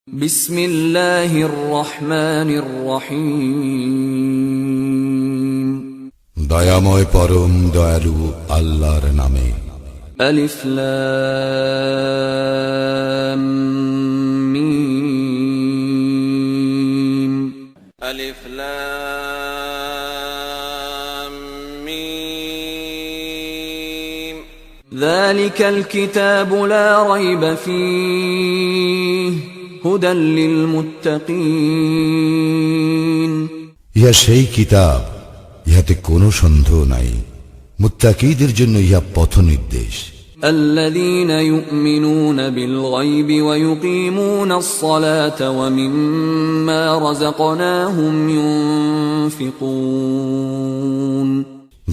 বিসমিল্লাহির রহমানির রহিম। দয়াময় পরম দয়ালু আল্লাহর নামে। আলিফ লাম মিম। আলিফ লাম মিম। যালিকাল কিতাবু লা রাইবা ফীহি হুদাল লিল মুত্তাকিন। ইহা সেই কিতাব, ইহাতে কোনো সন্দেহ নাই, মুত্তাকীদের জন্য ইহা পথ নির্দেশ। আল্লাযীনা ইউমিনুনা বিল গায়বি ওয়া ইউকিমুনাস সালাতা ওয়া মিম্মা রাযাকনাহুম ইউনফিকুন।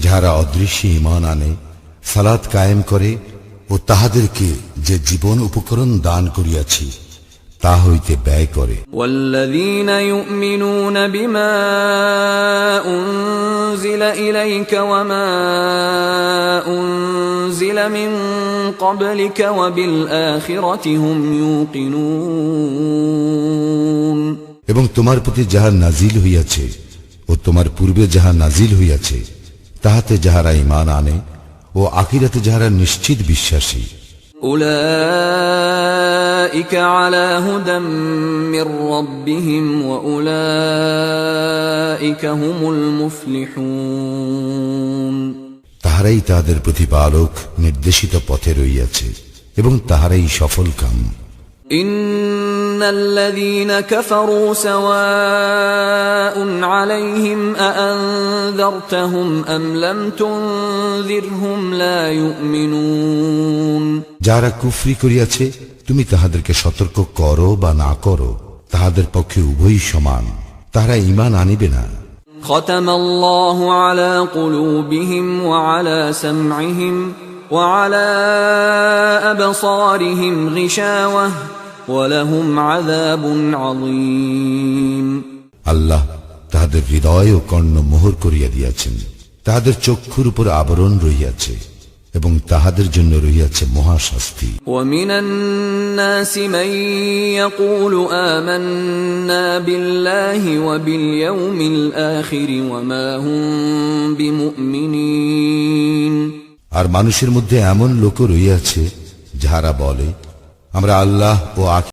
যারা অদৃশ্যে ঈমান আনে, সালাত কায়েম করে ও তাহাদেরকে যে জীবন উপকরণ দান করিয়াছি তা হইতে ব্যয় করে। ওয়াল্লাযীনা ইউমিনুনা বিমা উনজিলা ইলাইকা ওয়া মা উনজিলা মিন ক্বাবলিকা ওয়া বিল আখিরাতি হুম ইউকিনুন। এবং তোমার প্রতি যাহা নাজিল হইয়াছে ও তোমার পূর্বে যাহা নাজিল হইয়াছে তাহাতে যাহারা ঈমান আনে ও আখিরাতে যাহারা নিশ্চিত বিশ্বাসী। উলাইকা আলা হুদাম মির রাব্বিহিম ওয়া উলাইকা হুমুল মুফলিহুন। তাহারাই তাহাদের প্রতিপালক নির্দেশিত পথে রইয়াছে এবং তাহারাই সফলকাম। ইন্নাল্লাযীনা কাফারু সাওয়াউন আলাইহিম আআনযারতাহুম আম লাম তুনযিরহুম লা ইউমিনুন। যারা কুফরি করিয়াছে তুমি তাহাদেরকে সতর্ক করো বা না করো, তাহাদের পক্ষে উভয়ই সমান, তাহারা ঈমান আনিবে না। খাতামাল্লাহু আলা কুলুবিহিম ওয়া আলা সামঈহিম ওয়া আলা আবসারিহিম গিশাওয়াহ ওয়া লাহুম আযাবুন আযীম। আল্লাহ তাহাদের হৃদয় ও কর্ণ মোহর করিয়া দিয়াছেন, তাহাদের চক্ষুর উপর আবরণ রহিয়াছে এবং তাহাদের জন্য রহিয়াছে মহাশাস্তি। ওয়া মিনান নাসি মান ইয়াকুলু আমান্না বিল্লাহি ওয়া বিল ইয়াউমিল আখির ওয়া মা হুম বিমুমিনিন। আর মানুষের মধ্যে এমন লোক রহিয়াছে যাহারা বলে, আমরা আল্লাহ ও